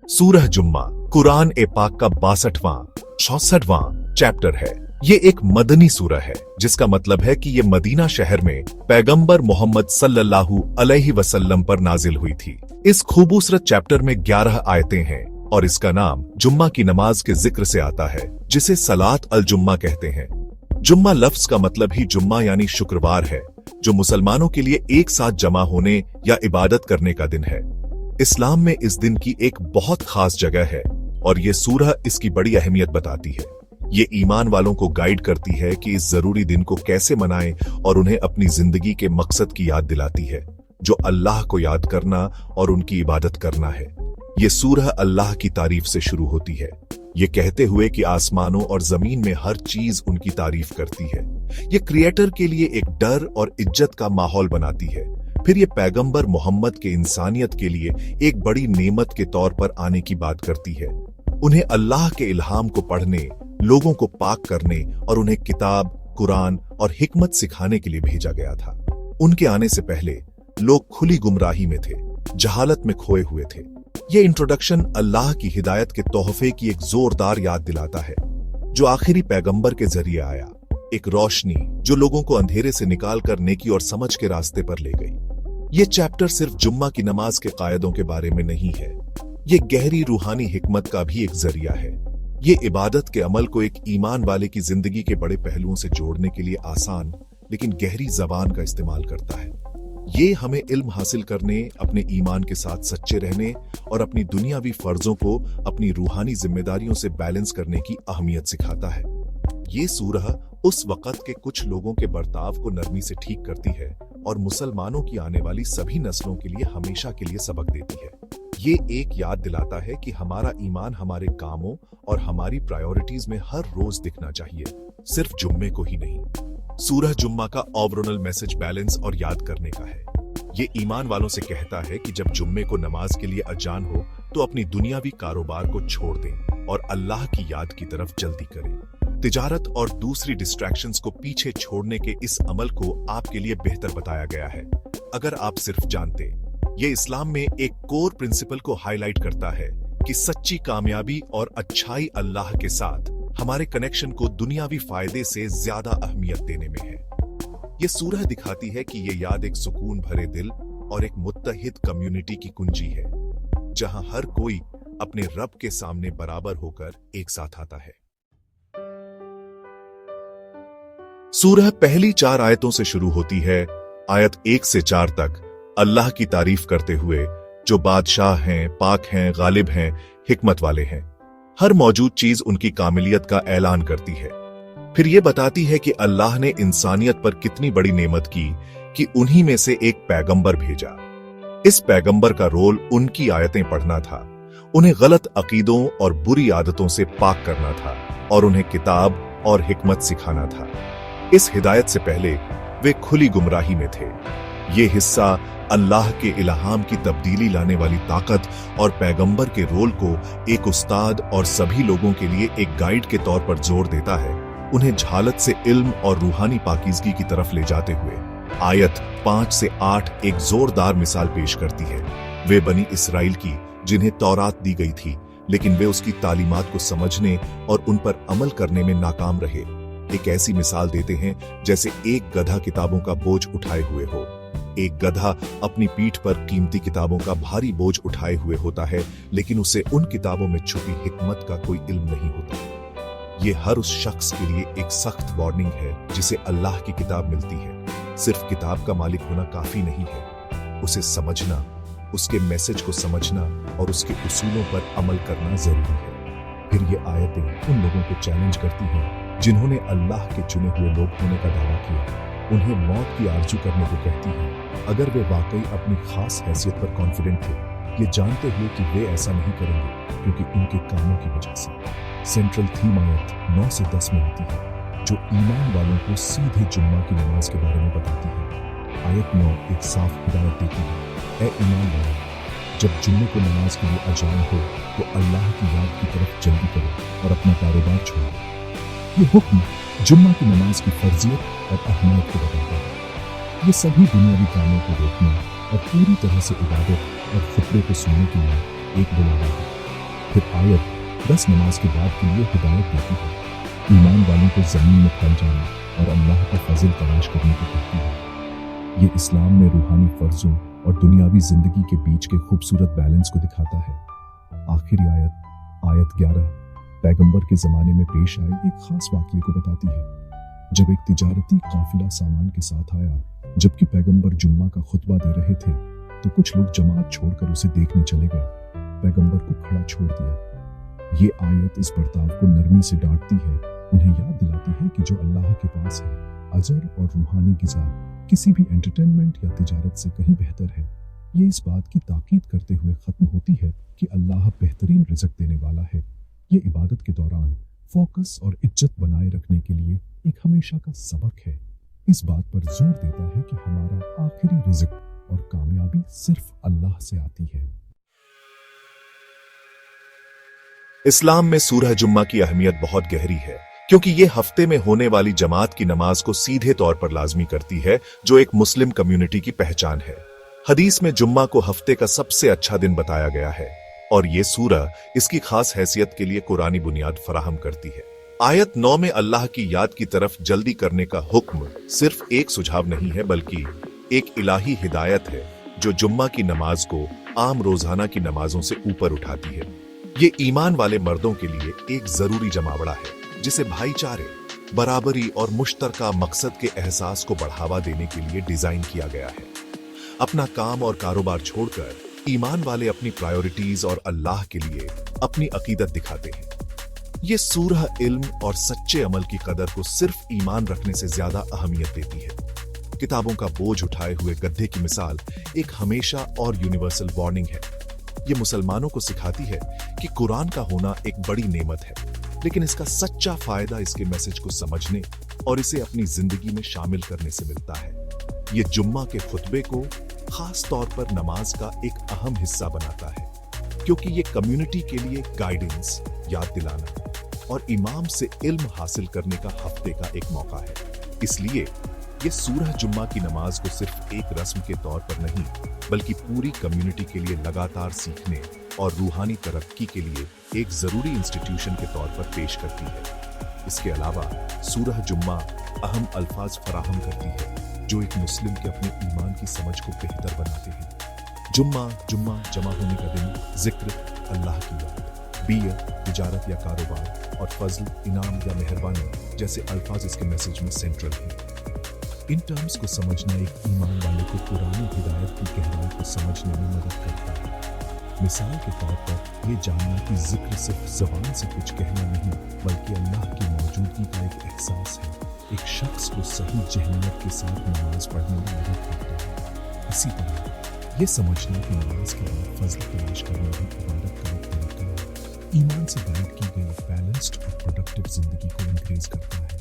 सूरह जुम्मा कुरान ए पाक का 62वां 64वां चैप्टर है। ये एक मदनी सूरह है, जिसका मतलब है कि ये मदीना शहर में पैगंबर मोहम्मद सल्लल्लाहु अलैहि वसल्लम पर नाजिल हुई थी। इस खूबसूरत चैप्टर में 11 आयतें हैं और इसका नाम जुम्मा की नमाज के जिक्र से आता है, जिसे सलात अल जुम्मा कहते हैं। जुम्मा लफ्ज का मतलब ही जुम्मा यानी शुक्रवार है, जो मुसलमानों के लिए एक साथ जमा होने या इबादत करने का दिन है। इस्लाम में इस दिन की एक बहुत खास जगह है और ये सूरह इसकी बड़ी अहमियत बताती है। ये ईमान वालों को गाइड करती है कि इस जरूरी दिन को कैसे मनाएं और उन्हें अपनी जिंदगी के मकसद की याद दिलाती है, जो अल्लाह को याद करना और उनकी इबादत करना है। ये सूरह अल्लाह की तारीफ से शुरू होती है, ये कहते हुए कि आसमानों और जमीन में हर चीज उनकी तारीफ करती है। ये क्रिएटर के लिए एक डर और इज्जत का माहौल बनाती है। फिर ये पैगंबर मोहम्मद के इंसानियत के लिए एक बड़ी नेमत के तौर पर आने की बात करती है। उन्हें अल्लाह के इल्हाम को पढ़ने, लोगों को पाक करने और उन्हें किताब, कुरान और हिकमत सिखाने के लिए भेजा गया था। उनके आने से पहले लोग खुली गुमराही में थे, जहालत में खोए हुए थे। ये इंट्रोडक्शन अल्लाह की हिदायत के तोहफे की एक जोरदार याद दिलाता है, जो आखिरी पैगंबर के जरिए आया, एक रोशनी जो लोगों को अंधेरे से निकाल कर नेकी और समझ के रास्ते पर ले गई। ये चैप्टर सिर्फ जुम्मा की नमाज के कायदों के बारे में नहीं है, ये गहरी रूहानी हिकमत का भी एक जरिया है। ये इबादत के अमल को एक ईमान वाले की जिंदगी के बड़े पहलुओं से जोड़ने के लिए आसान लेकिन गहरी जबान का इस्तेमाल करता है। ये हमें इल्म हासिल करने, अपने ईमान के साथ सच्चे रहने और अपनी दुनियावी फर्जों को अपनी रूहानी जिम्मेदारियों से बैलेंस करने की अहमियत सिखाता है। ये सूरह उस वक़्त के कुछ लोगों के बर्ताव को नरमी से ठीक करती है और मुसलमानों की आने वाली सभी नस्लों के लिए हमेशा के लिए सबक देती है। ये एक याद दिलाता है कि हमारा ईमान हमारे कामों और हमारी प्रायोरिटीज में हर रोज दिखना चाहिए, सिर्फ जुम्मे को ही नहीं। सूरह जुम्मा का ओवरऑल मैसेज बैलेंस और याद करने का है। ये ईमान वालों से कहता है कि जब जुम्मे को नमाज के लिए अजान हो तो अपनी दुनियावी कारोबार को छोड़ दें और अल्लाह की याद की तरफ जल्दी करें। तिजारत और दूसरी डिस्ट्रैक्शंस को पीछे छोड़ने के इस अमल को आपके लिए बेहतर बताया गया है। अगर आप सिर्फ जानते, ये इस्लाम में एक कोर प्रिंसिपल को हाईलाइट करता है कि सच्ची कामयाबी और अच्छाई अल्लाह के साथ हमारे कनेक्शन को दुनियावी फायदे से ज्यादा अहमियत देने में है। ये सूरह दिखाती है कि ये याद एक सुकून भरे दिल और एक मुत्तहिद कम्युनिटी की कुंजी है, जहां हर कोई अपने रब के सामने बराबर होकर एक साथ आता है। सूरह पहली 4 आयतों से शुरू होती है। आयत 1 से 4 तक अल्लाह की तारीफ करते हुए, जो बादशाह हैं, पाक हैं, गालिब हैं, हिकमत वाले हैं। हर मौजूद चीज उनकी कामिलियत का ऐलान करती है। फिर यह बताती है कि अल्लाह ने इंसानियत पर कितनी बड़ी नेमत की कि उन्हीं में से एक पैगंबर भेजा। इस पैगंबर का रोल उनकी आयतें पढ़ना था, उन्हें गलत अकीदों और बुरी आदतों से पाक करना था और उन्हें किताब और हिकमत सिखाना था। इस हिदायत से पहले वे खुली गुमराही में थे। ये हिस्सा अल्लाह के इल्हाम की तब्दीली लाने वाली ताकत और पैगंबर के रोल को एक उस्ताद और सभी लोगों के लिए एक गाइड के तौर पर जोर देता है, उन्हें झालत से इल्म और रूहानी पाकीज़गी की तरफ ले जाते हुए। आयत 5 से 8 एक जोरदार मिसाल पेश करती है। वे बनी इसराइल की, जिन्हें तौरात दी गई थी, लेकिन वे उसकी तालीमात को समझने और उन पर अमल करने में नाकाम रहे। एक ऐसी मिसाल देते हैं जैसे एक गधा किताबों का बोझ उठाए हुए हो। एक गधा अपनी पीठ पर कीमती किताबों का भारी बोझ उठाए हुए होता है, लेकिन उसे उन किताबों में छुपी हिकमत का कोई इल्म नहीं होता। ये हर उस शख्स के लिए एक सख्त वार्निंग है जिसे अल्लाह की किताब मिलती है। सिर्फ किताब का मालिक होना काफी नहीं है, उसे समझना, उसके मैसेज को समझना और उसके उसूलों पर अमल करना जरूरी है। फिर ये आयतें उन लोगों को चैलेंज करती हैं जिन्होंने अल्लाह के चुने हुए लोग होने का दावा किया। उन्हें मौत की आरजू करने को कहती हैं, अगर वे वाकई अपनी खास हैसियत पर कॉन्फिडेंट थे, ये जानते हुए कि वे ऐसा नहीं करेंगे क्योंकि उनके कामों की वजह से। सेंट्रल थीम आयत 9 से 10 में होती है, जो ईमान वालों को सीधे जुम्मा की नमाज के बारे में बताती है। आयत 9 एक साफ हिदायत देती है, ऐ ईमान वालों, जब जुम्मे को नमाज के लिए अजान हो तो अल्लाह की याद की तरफ जल्दी करो और अपना कारोबार छोड़ो। ये हुक्म जुम्मा की नमाज की फर्जियत और अहमियत को बताता है। ये सभी दुनियावी कामों को रोकने और पूरी तरह से इबादत और फिक्रे को सुनने के लिए एक बुलावा है। फिर आयत 10 नमाज के बाद के लिए हिदायत देती है। ईमान वालों को ज़मीन में फैल जाना और अल्लाह का फजल तलाश करने को कहती है। ये इस्लाम में रूहानी फ़र्ज़ों और दुनियावी ज़िंदगी के बीच के खूबसूरत बैलेंस को दिखाता है। आखिरी आयत 11 पैगंबर के ज़माने में पेश आए एक ख़ास वाक़ये को बताती है। जब एक तिजारती काफ़िला सामान के साथ आया, जबकि पैगंबर जुम्मा का खुतबा दे रहे थे, तो कुछ लोग जमात छोड़कर उसे देखने चले गए। पैगंबर को खड़ा छोड़ दिया। ये आयत इस बर्ताव को नरमी से डांटती है, उन्हें याद दिलाती है कि जो अल्लाह के पास है, अजर और रूहानी गिज़ा किसी भी एंटरटेनमेंट या तिजारत से कहीं बेहतर है। ये इस बात की ताकीद करते हुए ख़त्म होती है कि अल्लाह बेहतरीन रिज़्क देने वाला है। ये इबादत के दौरान फोकस और इज्जत बनाए रखने के लिए एक हमेशा का सबक है। इस बात पर जोर देता है कि हमारा आखिरी रिज़्क और कामयाबी सिर्फ अल्लाह से आती है। इस्लाम में सूरह जुम्मा की अहमियत बहुत गहरी है, क्योंकि ये हफ्ते में होने वाली जमात की नमाज को सीधे तौर पर लाजमी करती है, जो एक मुस्लिम कम्युनिटी की पहचान है। हदीस में जुम्मा को हफ्ते का सबसे अच्छा दिन बताया गया है और ये सूरह इसकी खास हैसियत के लिए कुरानी बुनियाद फराहम करती है। आयत 9 में अल्लाह की याद की तरफ जल्दी करने का हुक्म सिर्फ एक सुझाव नहीं है, बल्कि एक इलाही हिदायत है जो जुम्मा की नमाज को आम रोजाना की नमाजों से ऊपर उठाती है। ये ईमान वाले मर्दों के लिए एक जरूरी जमावड़ा है, जिसे भाईचारे, बराबरी और मुश्तरका मकसद के एहसास को बढ़ावा देने के लिए डिजाइन किया गया है। अपना काम और कारोबार छोड़कर ईमान वाले अपनी प्रायोरिटीज और अल्लाह के लिए अपनी अकीदत दिखाते हैं। ये सूरह इल्म और सच्चे अमल की कदर को सिर्फ ईमान रखने से ज्यादा अहमियत देती है। किताबों का बोझ उठाए हुए गधे की मिसाल एक हमेशा और यूनिवर्सल वार्निंग है। ये मुसलमानों को सिखाती है कि कुरान का होना एक बड़ी नेमत है, लेकिन इसका सच्चा फायदा इसके मैसेज को समझने और इसे अपनी जिंदगी में शामिल करने से मिलता है। ये जुम्मा के खुतबे को खास तौर पर नमाज का एक अहम हिस्सा बनाता है, क्योंकि ये कम्युनिटी के लिए गाइडेंस, याद दिलाना और इमाम से इल्म हासिल करने का हफ्ते का एक मौका है। इसलिए ये सूरह जुम्मा की नमाज को सिर्फ एक रस्म के तौर पर नहीं, बल्कि पूरी कम्युनिटी के लिए लगातार सीखने और रूहानी तरक्की के लिए एक जरूरी इंस्टीट्यूशन के तौर पर पेश करती है। इसके अलावा सूरह जुम्मा अहम अल्फाज फराहम करती है जो एक मुस्लिम के अपने ईमान की समझ को बेहतर बनाते हैं। जुम्मा जमा होने का दिन, जिक्र, अल्लाह की याद, बिय, तिजारत या कारोबार और फजल, इनाम या मेहरबानी जैसे अल्फाज इसके मैसेज में सेंट्रल हैं। इन टर्म्स को समझना एक ईमान वाले को पुरानी हिदायत की गहराई को समझने में मदद करता है। मिसाल के तौर पर यह जानना कि जिक्र सिर्फ ज़बान से कुछ कहना नहीं, बल्कि अल्लाह की मौजूदगी का एक एहसास है, एक शख्स को सही जहनियत के साथ नमाज पढ़ने में मदद करता है। इसी तरह यह समझना कि नमाज के बाद फजल तलाश करना भी इबादत का एक तरीका है, ईमान से गाइड की गई बैलेंस्ड और प्रोडक्टिव जिंदगी को इंक्रीज करता है।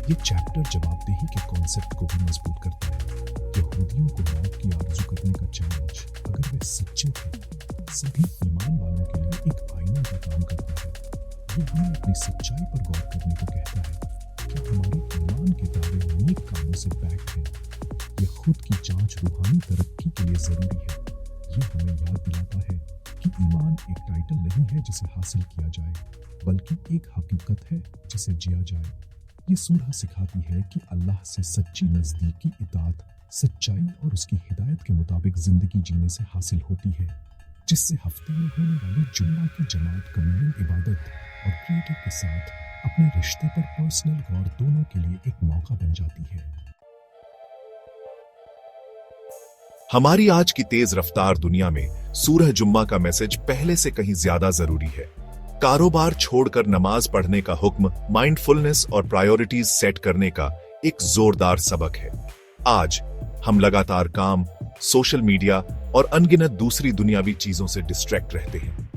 ये चैप्टर जवाबदेही के कॉन्सेप्ट को भी मजबूत करता है। यहूदियों को मौत की आरज़ू करने का चैलेंज, अगर वे सच्चे थे, सभी ईमान वालों के लिए एक आईना का काम करता है। ये हमें अपनी सच्चाई पर गौर करने को कहता है। क्या हमारे ईमान के दावे नेक कामों से बैक्ड हैं? ये खुद की जांच रूहानी तरक्की के लिए ज़रूरी है। ये हमें याद दिलाता है कि ईमान एक टाइटल नहीं है जिसे हासिल किया जाए, बल्कि एक हकीकत है जिसे जिया जाए। ये सूरह सिखाती है कि अल्लाह से सच्ची नज़दीकी इताअत, सच्चाई और उसकी हिदायत के मुताबिक ज़िंदगी जीने से हासिल होती है, जिससे हफ्ते में होने वाली जुम्मा की जमात कम्युनल इबादत और क्रिएटर के साथ अपने रिश्ते पर पर्सनल गौर दोनों के लिए एक मौका बन जाती है। हमारी आज की तेज रफ्तार दुनिया में सूरह जुम्मा का मैसेज पहले से कहीं ज्यादा जरूरी है। कारोबार छोड़कर नमाज पढ़ने का हुक्म माइंडफुलनेस और प्रायोरिटीज सेट करने का एक जोरदार सबक है। आज हम लगातार काम, सोशल मीडिया और अनगिनत दूसरी दुनियावी चीजों से डिस्ट्रैक्ट रहते हैं।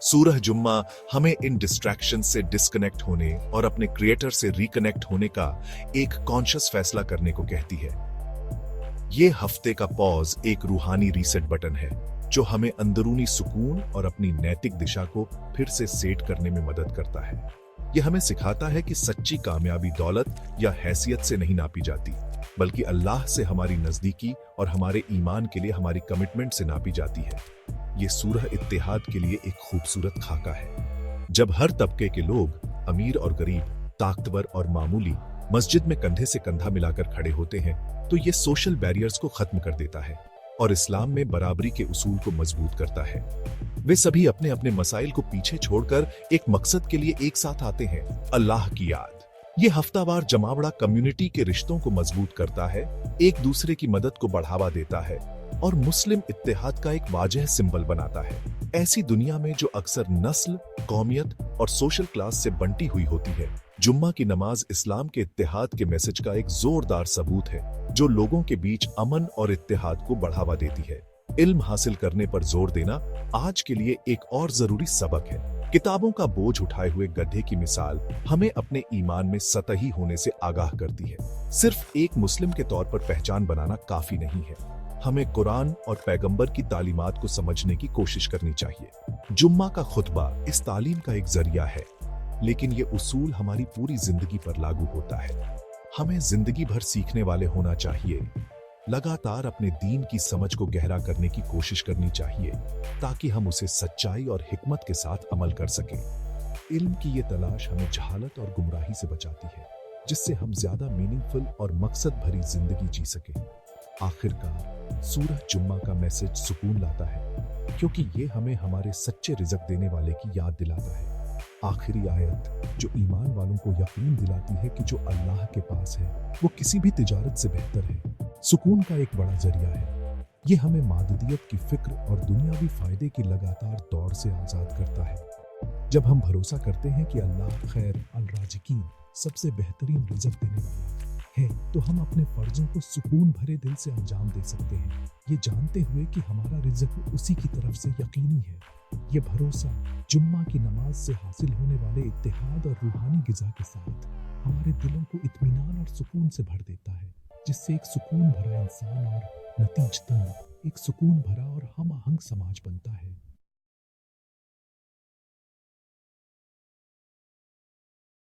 सूरह जुम्मा हमें इन डिस्ट्रैक्शन से डिस्कनेक्ट होने और अपने क्रिएटर से रिकनेक्ट होने का एक कॉन्शियस फैसला करने को कहती है। ये हफ्ते का पॉज एक रूहानी रीसेट बटन है जो हमें अंदरूनी सुकून और अपनी नैतिक दिशा को फिर से सेट करने में मदद करता है। यह हमें सिखाता है कि सच्ची कामयाबी दौलत या हैसियत से नहीं नापी जाती, बल्कि अल्लाह से हमारी नजदीकी और हमारे ईमान के लिए हमारी कमिटमेंट से नापी जाती है। ये सूरह इत्तेहाद के लिए एक खूबसूरत खाका है। जब हर तबके के लोग, अमीर और गरीब, ताकतवर और मामूली, मस्जिद में कंधे से कंधा मिलाकर खड़े होते हैं तो ये सोशल बैरियर्स को खत्म कर देता है और इस्लाम में बराबरी के उसूल को मजबूत करता है। वे सभी अपने अपने मसाइल को पीछे छोड़कर एक मकसद के लिए एक साथ आते हैं, अल्लाह की याद। ये हफ्तावार जमावड़ा कम्युनिटी के रिश्तों को मजबूत करता है, एक दूसरे की मदद को बढ़ावा देता है और मुस्लिम इत्तेहाद का एक वाजह सिंबल बनाता है। ऐसी दुनिया में जो अक्सर नस्ल, कौमियत और सोशल क्लास से बंटी हुई होती है, जुम्मा की नमाज इस्लाम के इत्तेहाद के मैसेज का एक जोरदार सबूत है जो लोगों के बीच अमन और इत्तेहाद को बढ़ावा देती है। इल्म हासिल करने पर जोर देना आज के लिए एक और जरूरी सबक है। किताबों का बोझ उठाए हुए गड्ढे की मिसाल हमें अपने ईमान में सतही होने से आगाह करती है। सिर्फ एक मुस्लिम के तौर पर पहचान बनाना काफी नहीं है, हमें कुरान और पैगंबर की तालीमात को समझने की कोशिश करनी चाहिए। जुम्मा का खुतबा इस तालीम का एक जरिया है, लेकिन ये उसूल हमारी पूरी जिंदगी पर लागू होता है। हमें जिंदगी भर सीखने वाले होना चाहिए, लगातार अपने दीन की समझ को गहरा करने की कोशिश करनी चाहिए ताकि हम उसे सच्चाई और हिकमत के साथ अमल कर सकें। इल्म की ये तलाश हमें जहालत और गुमराही से बचाती है, जिससे हम ज्यादा मीनिंगफुल और मकसद भरी जिंदगी जी सकें। आखिरकार सूरह जुम्मा का मैसेज सुकून लाता है, क्योंकि ये हमें हमारे सच्चे रिज़्क देने वाले की याद दिलाता है। आखिरी आयत जो ईमान वालों को यकीन दिलाती है कि जो अल्लाह के पास है वो किसी भी तिजारत से बेहतर है, सुकून का एक बड़ा जरिया है। ये हमें माददियत की फिक्र और दुनियावी फायदे की लगातार दौड़ से आज़ाद करता है। जब हम भरोसा करते हैं कि अल्लाह खैर अल-राज़िकीन सबसे बेहतरीन रिज़्क देने वाला है, तो हम अपने फर्जों को सुकून भरे दिल से अंजाम दे सकते हैं, ये जानते हुए कि हमारा रिज़्क उसी की तरफ से यकीनी है। ये भरोसा जुम्मा की नमाज से हासिल होने वाले इत्तेहाद और रूहानी गिज़ा के साथ हमारे दिलों को इत्मीनान और सुकून से भर देता है, जिससे एक सुकून भरा इंसान और नतीजतन एक सुकून भरा और हम आहंग समाज बनता है।